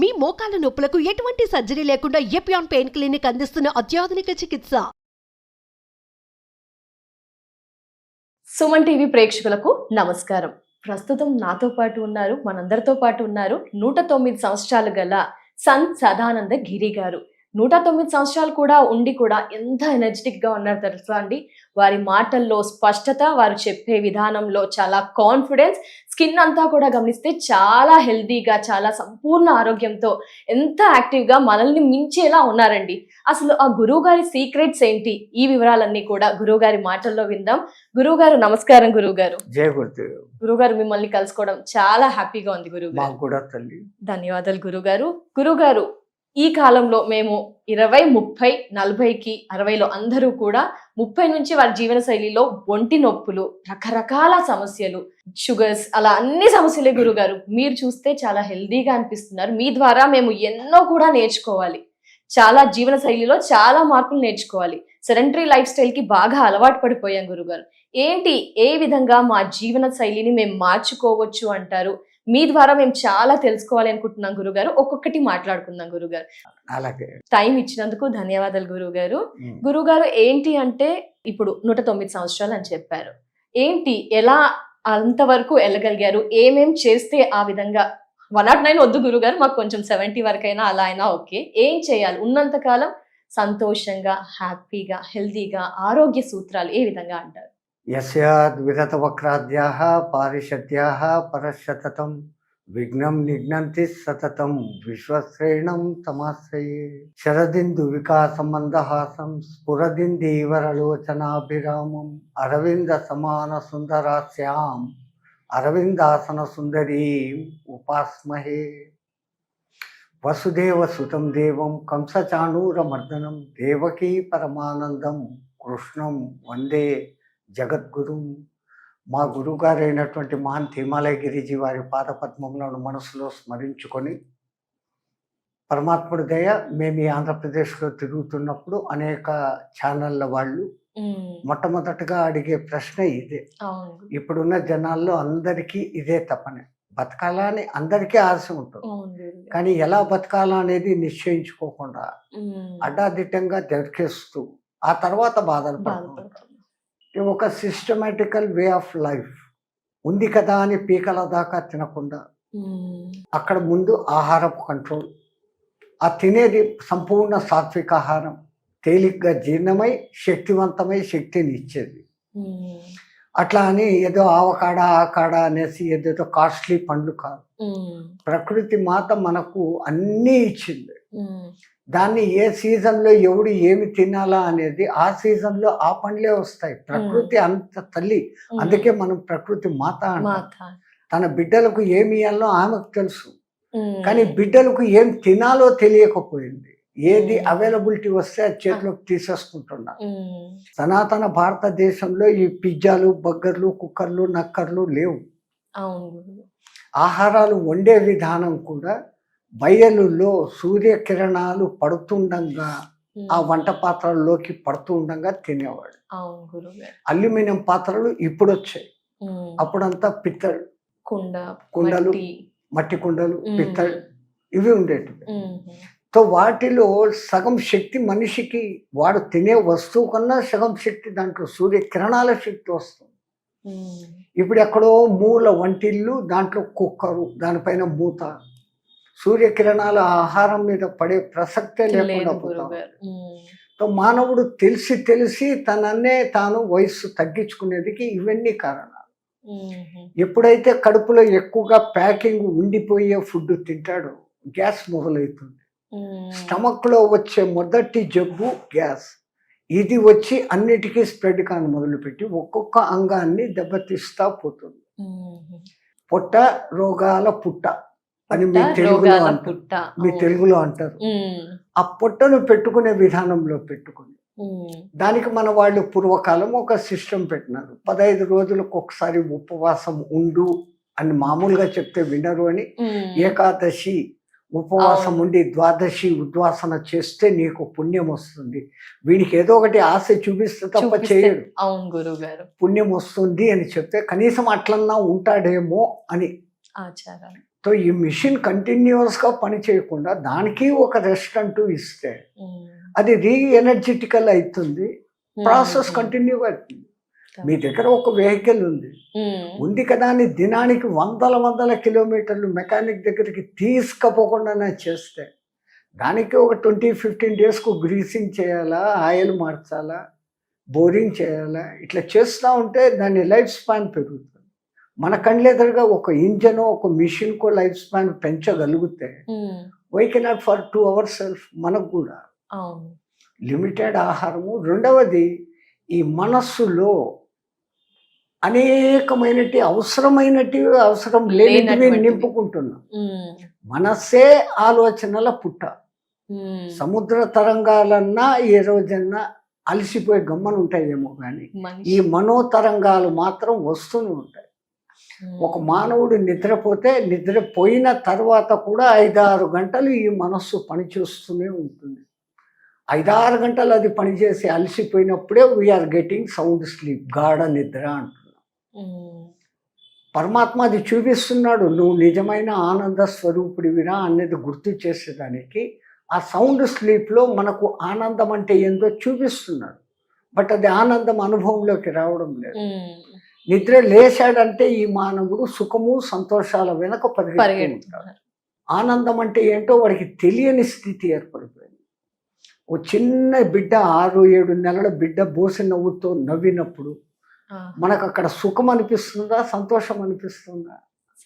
మీ మోకాల నొప్పులకు ఎటువంటి సర్జరీ లేకుండా ఎపియాన్ పెయిన్ క్లినిక్ అందిస్తున్న అత్యాధునిక చికిత్స. సుమన్ టీవీ ప్రేక్షకులకు నమస్కారం. ప్రస్తుతం నాతో పాటు ఉన్నారు, మనందరితో పాటు ఉన్నారు 109 సంవత్సరాలు గల సంత్ సదానంద గిరి గారు. 109 సంవత్సరాలు కూడా ఉండి కూడా ఎంత ఎనర్జెటిక్ గా ఉన్నారు తెలుసా అండి. వారి మాటల్లో స్పష్టత, వారు చెప్పే విధానంలో చాలా కాన్ఫిడెన్స్, స్కిన్ అంతా కూడా గమనిస్తే చాలా హెల్దీగా, చాలా సంపూర్ణ ఆరోగ్యంతో, ఎంత యాక్టివ్ గా మనల్ని మించేలా ఉన్నారండి. అసలు ఆ గురువు గారి సీక్రెట్స్ ఏంటి, ఈ వివరాలన్నీ కూడా గురువు గారి మాటల్లో విందాం. గురువు గారు నమస్కారం. గురువు గారు, జయ గురుదేవ్. గురువు గారు మిమ్మల్ని కలుసుకోవడం చాలా హ్యాపీగా ఉంది గురువు గారు. కూడా తల్లి ధన్యవాదాలు గురువు గారు. గురువు గారు, ఈ కాలంలో మేము 20, 30, 40కి 60లో అందరూ కూడా 30 నుంచి వారి జీవన శైలిలో ఒంటి నొప్పులు, రకరకాల సమస్యలు, షుగర్స్, అలా అన్ని సమస్యలే గురుగారు. మీరు చూస్తే చాలా హెల్దీగా అనిపిస్తున్నారు. మీ ద్వారా మేము ఎన్నో కూడా నేర్చుకోవాలి, చాలా జీవన శైలిలో చాలా మార్పులు నేర్చుకోవాలి. సెడెంటరీ లైఫ్ స్టైల్ కి బాగా అలవాటు పడిపోయాం గురుగారు. ఏంటి, ఏ విధంగా మా జీవన శైలిని మేము మార్చుకోవచ్చు అంటారు? మీ ద్వారా మేము చాలా తెలుసుకోవాలి అనుకుంటున్నాం గురుగారు. ఒక్కొక్కటి మాట్లాడుకుందాం గురుగారు. అలాగే టైం ఇచ్చినందుకు ధన్యవాదాలు గురుగారు. గురుగారు, ఏంటి అంటే ఇప్పుడు 109 సంవత్సరాలు అని చెప్పారు. ఏంటి, ఎలా అంతవరకు వెళ్ళగలిగారు? ఏమేం చేస్తే ఆ విధంగా 109 వద్దు గురుగారు, మాకు కొంచెం 70 వరకైనా అలా అయినా ఓకే. ఏం చేయాలి ఉన్నంతకాలం సంతోషంగా, హ్యాపీగా, హెల్దీగా, ఆరోగ్య సూత్రాలు ఏ విధంగా అంటారు? యస్యాద్ విగత వక్రాద్యాః పారిషద్యాః పరశతతం విఘ్నం నిఘ్నంతి సతతం విశ్వశ్రేణం తమాశ్రయే శరదిందు వికాసం మందహాసం స్ఫురదిందీవరలోచనాభిరామం అరవింద సమాన సుందరాస్యాం అరవిందాసన సుందరీం ఉపాస్మహే. వసుదేవ సుతం దేవం కంసచాణూరమర్దనం దేవకీ పరమానందం కృష్ణం వందే జగద్గురు. మా గురువుగారు అయినటువంటి మహాన్ తిరుమలై గిరిజీ వారి పాదపద్మములను మనసులో స్మరించుకొని, పరమాత్ముడి దయ, మేము ఈ ఆంధ్రప్రదేశ్లో తిరుగుతున్నప్పుడు అనేక ఛానళ్ళ వాళ్ళు మొట్టమొదటగా అడిగే ప్రశ్న ఇదే. ఇప్పుడున్న జనాల్లో అందరికీ ఇదే తపనే. బతకాలా అని అందరికీ ఆశ ఉంటుంది, కానీ ఎలా బతకాలా అనేది నిశ్చయించుకోకుండా అడ్డాదిట్టంగా దొరికేస్తూ ఆ తర్వాత బాధలు పడుతుంటారు. ఒక సిస్టమేటికల్ వే ఆఫ్ లైఫ్ ఉంది కదా అని పీకల దాకా తినకుండా, అక్కడ ముందు ఆహారపు కంట్రోల్, ఆ తినేది సంపూర్ణ సాత్విక ఆహారం, తేలిగ్గా జీర్ణమై శక్తివంతమై శక్తిని ఇచ్చేది. అట్లా అని ఏదో ఆవకాడ ఆకాడ అనేసి ఏదేదో కాస్ట్లీ పండ్లు కాదు. ప్రకృతి మాత మనకు అన్నీ ఇచ్చింది. దాన్ని ఏ సీజన్లో ఎవడు ఏమి తినాలా అనేది ఆ సీజన్లో ఆ పండ్లే వస్తాయి. ప్రకృతి అంత తల్లి, అందుకే మనం ప్రకృతి మాత అంటాం. తన బిడ్డలకు ఏమి ఇవ్వాలో ఆమెకు తెలుసు, కానీ బిడ్డలకు ఏం తినాలో తెలియకపోయింది. ఏది అవైలబిలిటీ వస్తే అది చేతిలోకి తీసేసుకుంటున్నారు. సనాతన భారతదేశంలో ఈ పిజ్జాలు, బర్గర్లు, కుక్కర్లు, నక్కర్లు లేవు. ఆహారాలు వండే విధానం కూడా బయలులో సూర్యకిరణాలు పడుతుండగా ఆ వంట పాత్రల్లోకి పడుతూ ఉండగా తినేవాడు. అల్యూమినియం పాత్రలు ఇప్పుడు వచ్చాయి, అప్పుడంతా పిత్తళ్ కుండలు, మట్టి కుండలు, పిత్తళ్ ఇవి ఉండేటివి. సో వాటిలో సగం శక్తి మనిషికి, వాడు తినే వస్తువు కన్నా సగం శక్తి దాంట్లో సూర్యకిరణాల శక్తి వస్తుంది. ఇప్పుడు ఎక్కడో మూల వంటిల్లు, దాంట్లో కుక్కరు, దానిపైన మూత, సూర్యకిరణాల ఆహారం మీద పడే ప్రసక్తే లేకుండా పోతాం. సో మానవుడు తెలిసి తనన్నే తాను వయస్సు తగ్గించుకునేదికి ఇవన్నీ కారణాలు. ఎప్పుడైతే కడుపులో ఎక్కువగా ప్యాకింగ్ ఉండిపోయే ఫుడ్ తింటాడో గ్యాస్ మొదలవుతుంది. స్టమక్ లో వచ్చే మొదటి జబ్బు గ్యాస్. ఇది వచ్చి అన్నిటికీ స్ప్రెడ్ కాని మొదలుపెట్టి ఒక్కొక్క అంగాన్ని దెబ్బతీస్తా పోతుంది. పొట్ట రోగాల పుట్ట అని మీ తెలుగులో అంటారు. ఆ పొట్టను పెట్టుకునే విధానంలో పెట్టుకుని, దానికి మన వాళ్ళు పూర్వకాలం ఒక సిస్టమ్ పెట్టినారు. 15 రోజులకు ఒకసారి ఉపవాసం ఉండు అని మామూలుగా చెప్తే వినరు అని, ఏకాదశి ఉపవాసం ఉండి ద్వాదశి ఉద్వాసన చేస్తే నీకు పుణ్యం వస్తుంది. వీడికి ఏదో ఒకటి ఆశ చూపిస్తే తప్ప చేయడు. అవును గురువు గారు, పుణ్యం వస్తుంది అని చెప్తే కనీసం అట్లన్నా ఉంటాడేమో అని ఆచారం. సో ఈ మిషన్ కంటిన్యూస్గా పని చేయకుండా దానికి ఒక రెస్ట్ అంటూ ఇస్తే అది ఎనర్జెటికల్ అవుతుంది, ప్రాసెస్ కంటిన్యూగా అవుతుంది. మీ దగ్గర ఒక వెహికల్ ఉంది కదా అని దినానికి వందల కిలోమీటర్లు మెకానిక్ దగ్గరికి తీసుకపోకుండా చేస్తే దానికి ఒక 20-15 డేస్కు గ్రీసింగ్ చేయాలా, ఆయిల్ మార్చాలా, బోరింగ్ చేయాలా, ఇట్లా చేస్తూ ఉంటే దాని లైఫ్ స్పాన్ పెరుగుతుంది. మన కళ్ళెదురుగా ఒక ఇంజన్ ఒక మిషన్కో లైఫ్ స్పాన్ పెంచగలిగితే why cannot for 2 hours self. మనకు కూడా లిమిటెడ్ ఆహారము. రెండవది ఈ మనస్సులో అనేకమైనటి అవసరం లేనివి నింపుకుంటున్నాం. మనస్సే ఆలోచనల పుట్ట. సముద్ర తరంగాలన్నా ఏ రోజన్నా అలసిపోయి గమ్మను ఉంటాయేమో కానీ ఈ మనోతరంగాలు మాత్రం వస్తూనే ఉంటాయి. ఒక మానవుడు నిద్రపోయిన తర్వాత కూడా 5-6 గంటలు ఈ మనస్సు పనిచేస్తూనే ఉంటుంది. 5-6 గంటలు అది పనిచేసి అలసిపోయినప్పుడే వీఆర్ గెటింగ్ సౌండ్ స్లీప్, గాఢ నిద్ర అంటున్నాం. పరమాత్మ అది చూపిస్తున్నాడు, నువ్వు నిజమైన ఆనంద స్వరూపుడివిరా అనేది గుర్తు చేసేదానికి ఆ సౌండ్ స్లీప్లో మనకు ఆనందం అంటే ఏందో చూపిస్తున్నాడు. బట్ అది ఆనందం అనుభవంలోకి రావడం లేదు. నిద్ర లేచాడంటే ఈ మానవుడు సుఖము సంతోషాల వెనక పరిగెత్తుతాడు. ఆనందం అంటే ఏంటో వాడికి తెలియని స్థితి ఏర్పడిపోయింది. ఓ చిన్న బిడ్డ 6-7 నెలల బిడ్డ బోసి నవ్వుతో నవ్వినప్పుడు మనకు అక్కడ సుఖం అనిపిస్తుందా, సంతోషం అనిపిస్తుందా?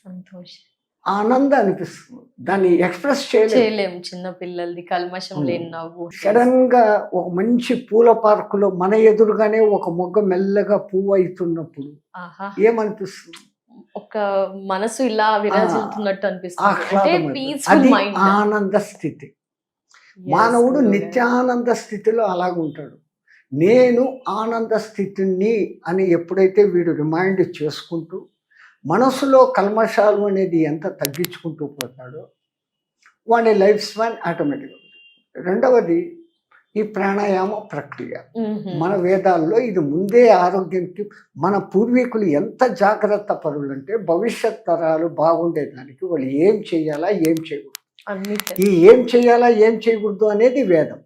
సంతోషం, ఆనందం అనిపిస్తుంది. దాన్ని ఎక్స్ప్రెస్ చేయలేము. చిన్న పిల్లలది కల్మషం లేని నవ్వు. సడన్ గా ఒక మంచి పూల పార్కులో మన ఎదురుగానే ఒక మొగ్గ మెల్లగా పువ్వు అవుతున్నప్పుడు ఏమనిపిస్తుంది? ఒక మనసు ఇలా విరాజిల్లుతున్నట్టు అనిపిస్తుంది. అది ఆనంద స్థితి. మానవుడు నిత్యానంద స్థితిలో అలాగుంటాడు. నేను ఆనంద స్థితిని అని ఎప్పుడైతే వీడు రిమైండ్ చేసుకుంటూ మనసులో కల్మషాలు అనేది ఎంత తగ్గించుకుంటూ పోతాడో వాడి లైఫ్ స్పాన్ ఆటోమేటిక్గా. రెండవది ఈ ప్రాణాయామ ప్రక్రియ. మన వేదాల్లో ఇది ముందే ఆరోగ్యానికి మన పూర్వీకులు ఎంత జాగ్రత్త పరులు అంటే భవిష్యత్ తరాలు బాగుండేదానికి వాళ్ళు ఏం చేయాలా ఏం చేయకూడదు, ఈ ఏం చేయాలా ఏం చేయకూడదు అనేది వేదం.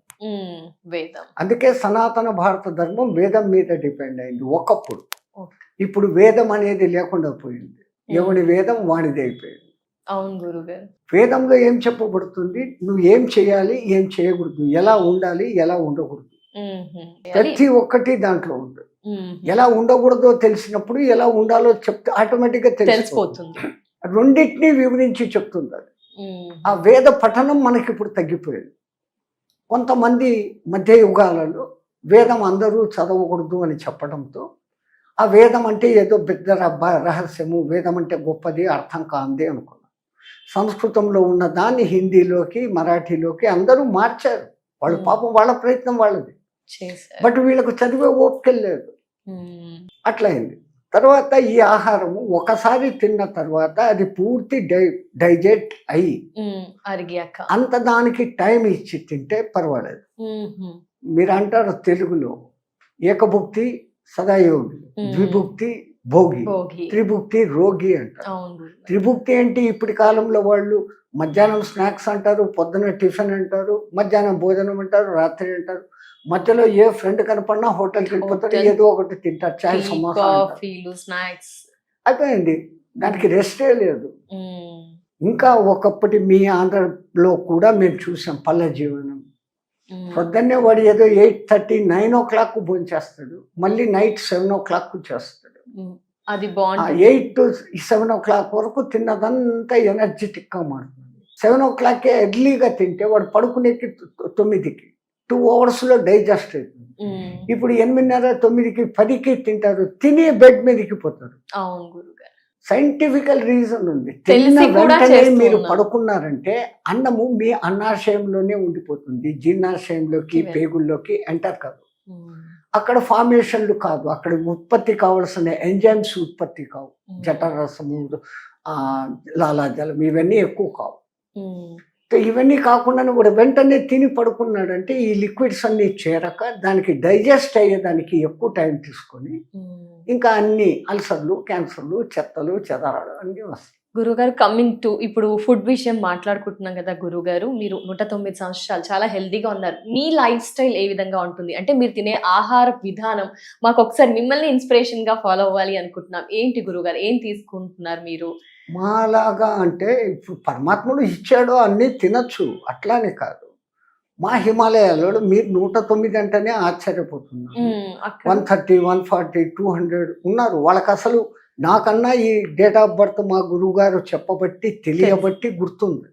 అందుకే సనాతన భారత ధర్మం వేదం మీద డిపెండ్ అయింది ఒకప్పుడు. ఇప్పుడు వేదం అనేది లేకుండా పోయింది. ఎవడి వేదం వాడిది అయిపోయింది. అవును గురుగారు. వేదంలో ఏం చెప్పబడుతుంది? నువ్వు ఏం చేయాలి ఏం చేయకూడదు, ఎలా ఉండాలి ఎలా ఉండకూడదు, ప్రతి ఒక్కటి దాంట్లో ఉంటుంది. ఎలా ఉండకూడదో తెలిసినప్పుడు ఎలా ఉండాలో చెప్తే ఆటోమేటిక్గా తెలిసిపోతుంది. రెండింటినీ వివరించి చెప్తుంది అది. ఆ వేద పఠనం మనకి ఇప్పుడు తగ్గిపోయింది. కొంతమంది మధ్య యుగాలలో వేదం అందరూ చదవకూడదు అని చెప్పడంతో ఆ వేదం అంటే ఏదో పెద్ద రహస్యము, వేదం అంటే గొప్పది, అర్థం కాంది అనుకున్నాం. సంస్కృతంలో ఉన్న దాన్ని హిందీలోకి మరాఠీలోకి అందరూ మార్చారు. వాళ్ళు పాపం వాళ్ళ ప్రయత్నం వాళ్ళది. బట్ వీళ్ళకు చదివే ఓపిక లేదు. అట్లయింది. తర్వాత ఈ ఆహారము ఒకసారి తిన్న తర్వాత అది పూర్తి డైజెస్ట్ అయ్యి అంత దానికి టైం ఇచ్చి తింటే పర్వాలేదు. మీరు అంటారు తెలుగులో ఏకభుక్తి సదాయోగి, ద్విభుక్తి భోగి, త్రిభుక్తి రోగి అంటారు. త్రిభుక్తి ఏంటి? ఇప్పటి కాలంలో వాళ్ళు మధ్యాహ్నం స్నాక్స్ అంటారు, పొద్దున టిఫిన్ అంటారు, మధ్యాహ్నం భోజనం అంటారు, రాత్రి అంటారు. మధ్యలో ఏ ఫ్రెండ్ కనపడినా హోటల్కి వెళ్ళిపోతారు, ఏదో ఒకటి తింటారు, చాయ్ సమోసా స్నాక్స్ అయిపోయింది. దానికి రెస్టే లేదు. ఇంకా ఒకప్పటి మీ ఆంధ్రలో కూడా మేము చూసాం పల్లె జీవనం. పొద్దున్నే వాడు ఏదో 8:30, 9 o'clock భోంచేస్తాడు, మళ్ళీ నైట్ 7 o'clock చేస్తాడు. అది బాగుంది. 8 to 7 o'clock వరకు తిన్నదంతా ఎనర్జెటిక్ గా మారుతుంది. 7 o'clock ఎర్లీగా తింటే వాడు పడుకునేకి 9కి 2 hours లో డైజెస్ట్ అవుతుంది. ఇప్పుడు 8:30, 9కి 10కి తింటారు, తిని బెడ్ మీదకి పోతారు. సైంటిఫికల్ రీజన్ ఉంది. తిన్న వెంటనే మీరు పడుకున్నారంటే అన్నము మీ అన్నాశయంలోనే ఉండిపోతుంది, జీర్ణాశయంలోకి పేగుల్లోకి ఎంటర్ కాదు. అక్కడ ఫార్మేషన్లు కాదు, అక్కడ ఉత్పత్తి కావాల్సిన ఎంజైమ్స్ ఉత్పత్తి కావు. జఠరసము, లాలాజలం ఇవన్నీ ఎక్కువ కావు. ఇవన్నీ కాకుండా కూడా వెంటనే తిని పడుకున్నాడంటే ఈ లిక్విడ్స్ అన్ని చేరక దానికి డైజెస్ట్ అయ్యేదానికి ఎక్కువ టైం తీసుకొని ఇంకా అన్ని అల్సర్లు, క్యాన్సర్లు, చెత్తలు, చెదరాలు అన్నీ వస్తాయి. గురుగారు కమింగ్ టు ఇప్పుడు ఫుడ్ విషయం మాట్లాడుకుంటున్నాం కదా గురుగారు, మీరు 109 సంవత్సరాలు చాలా హెల్దీగా ఉన్నారు. మీ లైఫ్ స్టైల్ ఏ విధంగా ఉంటుంది అంటే మీరు తినే ఆహార విధానం మాకు ఒకసారి మిమ్మల్ని ఇన్స్పిరేషన్ గా ఫాలో అవ్వాలి అనుకుంటున్నాం. ఏంటి గురుగారు, ఏం తీసుకుంటున్నారు మీరు? మాలాగా అంటే ఇప్పుడు పరమాత్ముడు ఇచ్చాడు అన్నీ తినచ్చు అట్లానే కాదు. మా హిమాలయాల్లో మీరు 109 అంటేనే ఆశ్చర్యపోతున్నారు. అక్కడ 130, 140, 200 ఉన్నారు. వాళ్ళకి అసలు నాకన్నా ఈ డేట్ ఆఫ్ బర్త్ మా గురువు గారు చెప్పబట్టి తెలియబట్టి గుర్తుంది.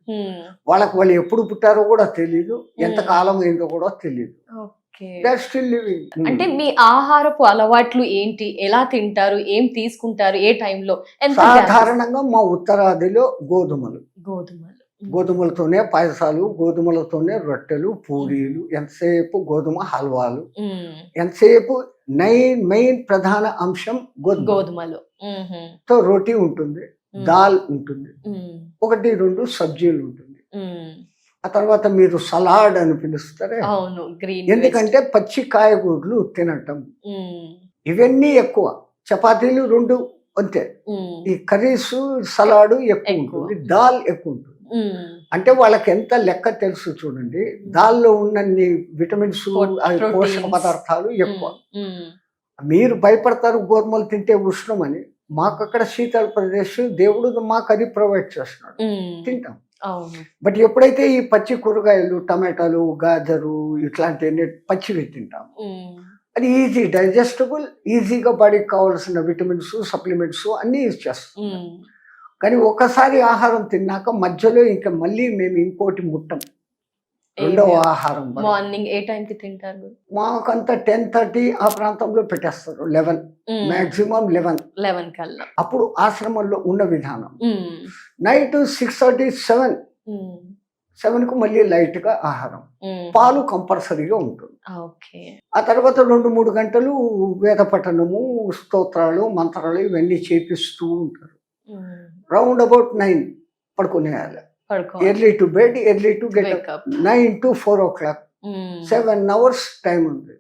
వాళ్ళకి వాళ్ళు ఎప్పుడు పుట్టారో కూడా తెలియదు, ఎంత కాలం అయిందో కూడా తెలియదు. ఓకే. They're still living. అంటే మీ ఆహారపు అలవాట్లు ఏంటి, ఎలా తింటారు, ఏం తీసుకుంటారు, ఏ టైంలో? ఎంత సాధారణంగా మా ఉత్తరాదిలో గోధుమలు, గోధుమలు. గోధుమలతోనే పాయసాలు, గోధుమలతోనే రొట్టెలు, పూరీలు, ఎంతసేపు గోధుమ హల్వాలు, ఎంతసేపు మెయిన్ ప్రధాన అంశం గోధుమలు. తో రోటీ ఉంటుంది, దాల్ ఉంటుంది, 1-2 సబ్జీలు ఉంటుంది. ఆ తర్వాత మీరు సలాడ్ అని పిలుస్తారే, అవును, గ్రీన్. ఎందుకంటే పచ్చి కాయగూరలు తినటం, ఇవన్నీ ఎక్కువ. చపాతీలు 2 అంతే. ఈ కర్రీస్ సలాడ్ ఎక్కువ ఉంటుంది, దాల్ ఎక్కువ ఉంటుంది. అంటే వాళ్ళకి ఎంత లెక్క తెలుసు చూడండి, దాల్లో ఉన్నన్ని విటమిన్స్, పోషక పదార్థాలు ఎక్కువ. మీరు భయపడతారు గోధుమలు తింటే ఉష్ణమని, మాకు అక్కడ శీతల ప్రదేశ్, దేవుడు మాకు అది ప్రొవైడ్ చేస్తున్నాడు, తింటాం. బట్ ఎప్పుడైతే ఈ పచ్చి కూరగాయలు, టమాటాలు, గాజరు ఇట్లాంటివన్నీ పచ్చివి తింటాం, అది ఈజీ డైజెస్టబుల్, ఈజీగా బాడీకి కావాల్సిన విటమిన్స్, సప్లిమెంట్స్ అన్నీ యూజ్ చేస్తాం. కానీ ఒకసారి ఆహారం తిన్నాక మధ్యలో ఇంకా మళ్ళీ మేము ఇంకోటి ముట్టం. రెండవ ఆహారం మార్నింగ్ ఏ టైంకి తింటారు? మాకంతా 10:30 ఆ ప్రాంతంలో పెట్టేస్తారు, 11 మాక్సిమం 11 కల్లా. అప్పుడు ఆశ్రమంలో ఉన్న విధానం. నైట్ 6:30, 7 కు మళ్ళీ లైట్ గా ఆహారం, పాలు కంపల్సరీగా ఉంటుంది. ఆ తర్వాత 2-3 గంటలు వేద పఠనము, స్తోత్రాలు, మంత్రాలు ఇవన్నీ చేపిస్తూ ఉంటారు. రౌండ్ అబౌట్ 9 పడుకునేయాలి. Early to bed, early to get up. 9 to 4 o'clock, 7 hours time ఉంది.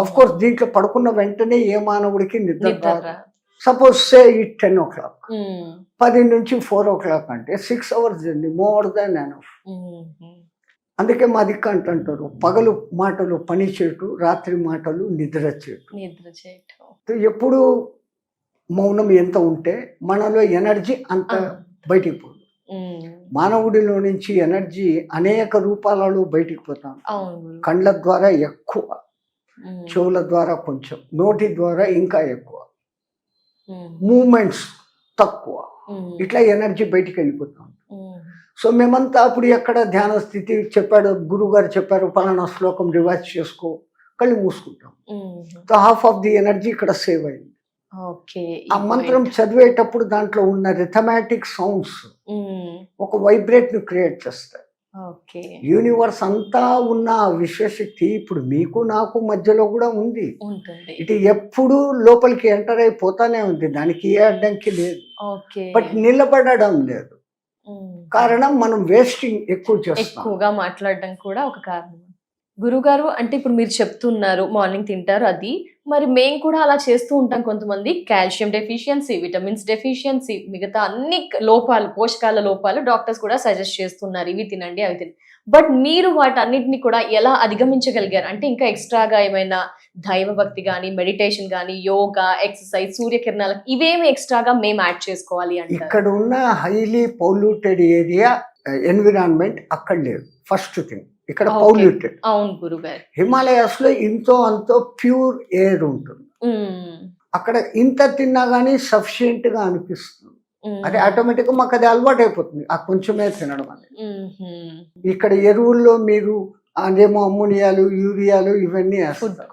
అఫ్ కోర్స్ దీంట్లో పడుకున్న వెంటనే ఏ మానవుడికి నిద్ర రాదు. సపోజ్ సే ఇట్ 10 o'clock, 10 నుంచి 4 o'clock అంటే 6 hours journey, more than enough. అందుకే మా దిక్కు అంటుంటారు, పగలు మాటలు పని చేయటు, రాత్రి మాటలు నిద్ర చేయటు. ఎప్పుడు మౌనం ఎంత ఉంటే మనలో ఎనర్జీ అంత బయటికి పోదు. మానవుడిలో నుంచి ఎనర్జీ అనేక రూపాలలో బయటికి పోతాం. కళ్ళ ద్వారా ఎక్కువ, చెవుల ద్వారా కొంచెం, నోటి ద్వారా ఇంకా ఎక్కువ, మూమెంట్స్ తక్కువ, ఇట్లా ఎనర్జీ బయటికి వెళ్ళిపోతాం. సో మేమంతా అప్పుడు ఎక్కడ ధ్యాన స్థితి చెప్పాడు, గురువు గారు చెప్పారు పలానా శ్లోకం రివైజ్ చేసుకో, కళ్ళు మూసుకుంటాం. So half of the energy ఇక్కడ సేవ్ అయింది. ఆ మంత్రం చదివేటప్పుడు దాంట్లో ఉన్న రిథమాటిక్ సౌండ్స్ ఒక వైబ్రేట్ ని క్రియేట్ చేస్తాయి. యూనివర్స్ అంతా ఉన్న విశ్వశక్తి ఇప్పుడు మీకు నాకు మధ్యలో కూడా ఉంది. ఇది ఎప్పుడు లోపలికి ఎంటర్ అయిపోతానే ఉంది, దానికి ఏ అడ్డంకి లేదు. బట్ నిలబడడం లేదు. కారణం మనం వేస్టింగ్ ఎక్కువగా మాట్లాడడం కూడా ఒక కారణం. గురుగారు, అంటే ఇప్పుడు మీరు చెప్తున్నారు మార్నింగ్ తింటారు, అది మరి మేము కూడా అలా చేస్తూ ఉంటాం. కొంతమంది కాల్షియం డెఫిషియన్సీ, విటమిన్స్ డెఫిషియన్సీ, మిగతా అన్ని లోపాలు, పోషకాల లోపాలు డాక్టర్స్ కూడా సజెస్ట్ చేస్తున్నారు, ఇవి తినండి అవి తినండి. బట్ మీరు వాటన్నిటిని కూడా ఎలా అధిగమించగలిగారు? అంటే ఇంకా ఎక్స్ట్రాగా ఏమైనా దైవ భక్తి కానీ, మెడిటేషన్ కానీ, యోగా, ఎక్సర్సైజ్, సూర్యకిరణాలకు ఇవేమి ఎక్స్ట్రాగా మేము యాడ్ చేసుకోవాలి అంటే? ఇక్కడ ఉన్న హైలీ పొల్యూటెడ్ ఏరియా ఎన్విరాన్మెంట్ అక్కడ లేదు. ఫస్ట్ థింగ్, ఇక్కడ పౌల్యూటెడ్. అవును గురుగారు. హిమాలయాస్ లో ఇంతో అంతో ప్యూర్ ఎయిర్ ఉంటుంది. అక్కడ ఇంత తిన్నా గానీ సఫిషియెంట్ గా అనిపిస్తుంది. అది ఆటోమేటిక్ గా మాకు అది అలవాటు అయిపోతుంది, ఆ కొంచెమే తినడం అనేది. ఇక్కడ ఎరువుల్లో మీరు అదేమో అమ్మోనియాలు, యూరియాలు ఇవన్నీ వేస్తారు.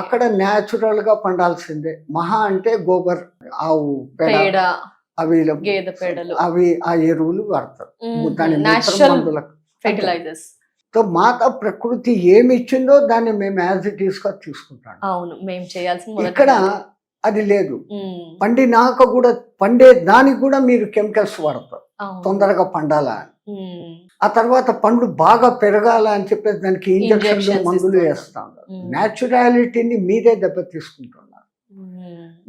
అక్కడ న్యాచురల్ గా పండాల్సిందే. మహా అంటే గోబర్, ఆవు పేడ, అవి అవి ఆ ఎరువులు వాడతారు. ఫెర్టిలైజర్స్. సో మాత ప్రకృతి ఏమి ఇచ్చిందో దాన్ని మేము యాజ్ ఇట్ ఈస్ గా తీసుకుంటాం. అవును, మేము చేయాల్సింది. ఇక్కడ అది లేదు. పండినాక కూడా పండే దానికి కూడా మీరు కెమికల్స్ వాడతారు తొందరగా పండాలా అని. ఆ తర్వాత పండ్లు బాగా పెరగాల అని చెప్పేసి దానికి ఇంజక్షన్లు, మందులు వేస్తాం. న్యాచురాలిటీని మీరే దెబ్బ తీసుకుంటున్నారు.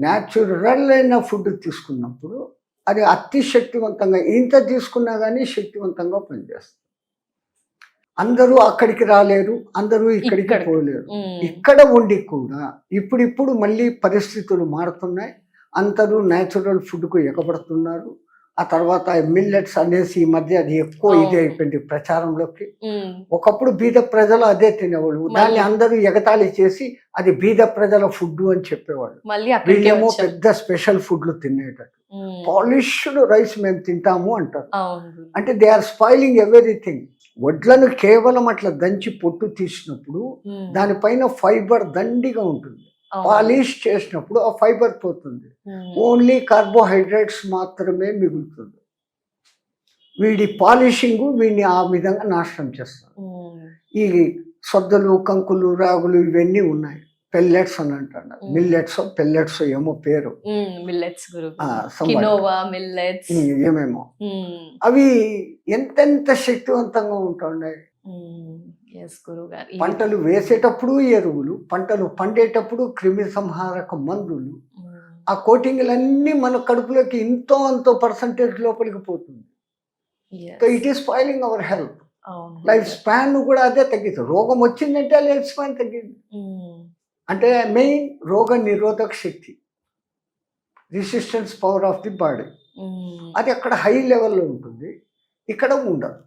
న్యాచురల్ అయిన ఫుడ్ తీసుకున్నప్పుడు అది అతి శక్తివంతంగా ఇంత తీసుకున్నా కానీ శక్తివంతంగా పనిచేస్తుంది. అందరూ అక్కడికి రాలేరు, అందరూ ఇక్కడికి ఇక్కడికి. పోలేరు. ఇక్కడ ఉండి కూడా ఇప్పుడిప్పుడు మళ్ళీ పరిస్థితులు మారుతున్నాయి. అందరూ న్యాచురల్ ఫుడ్కు ఎగబడుతున్నారు. ఆ తర్వాత మిల్లెట్స్ అనేసి ఈ మధ్య అది ఎక్కువ ఇది అవును. అయిపోయింది ప్రచారంలోకి. ఒకప్పుడు బీద ప్రజలు అదే తినేవాళ్ళు, దాన్ని అందరూ ఎగతాళి చేసి అది బీద ప్రజల ఫుడ్ అని చెప్పేవాళ్ళు. మళ్ళీ అక్కడికే వీళ్ళేమో వచ్చాం. పెద్ద స్పెషల్ ఫుడ్లు తినేటట్టు. పాలిష్డ్ రైస్ మేము తింటాము అంటారు. అవును. అంటే దే ఆర్ స్పాయిలింగ్ ఎవ్రీథింగ్. వడ్లను కేవలం అట్లా దంచి పొట్టు తీసినప్పుడు దానిపైన ఫైబర్ దండిగా ఉంటుంది. పాలిష్ చేసినప్పుడు ఆ ఫైబర్ పోతుంది, ఓన్లీ కార్బోహైడ్రేట్స్ మాత్రమే మిగులుతుంది. వీడి పాలిషింగ్ వీడిని ఆ విధంగా నాశనం చేస్తారు. ఈ సొద్దలు, కంకులు, రాగులు ఇవన్నీ ఉన్నాయి. పెల్లెట్స్ అని అంటారు. మిల్లెట్స్ పెల్లెట్స్ ఏమో పేరు, మిల్లెట్స్ గురు, somewhat. Quinoa, millets. ఏమేమో అవి ఎంతెంత శక్తివంతంగా ఉంటున్నాయి. పంటలు వేసేటప్పుడు ఎరువులు, పంటలు పండేటప్పుడు క్రిమి సంహారక మందులు, ఆ కోటింగ్లన్నీ మన కడుపులోకి ఇంతో అంతో పర్సంటేజ్ లోపలికి పోతుంది. It is spoiling our health. Life span కూడా అదే తగ్గిస్తుంది. రోగం వచ్చిందంటే లైఫ్ స్పాన్ తగ్గింది. అంటే మెయిన్ రోగ నిరోధక శక్తి, resistance power of the body, అది అక్కడ హై లెవెల్లో ఉంటుంది, ఇక్కడ ఉండదు.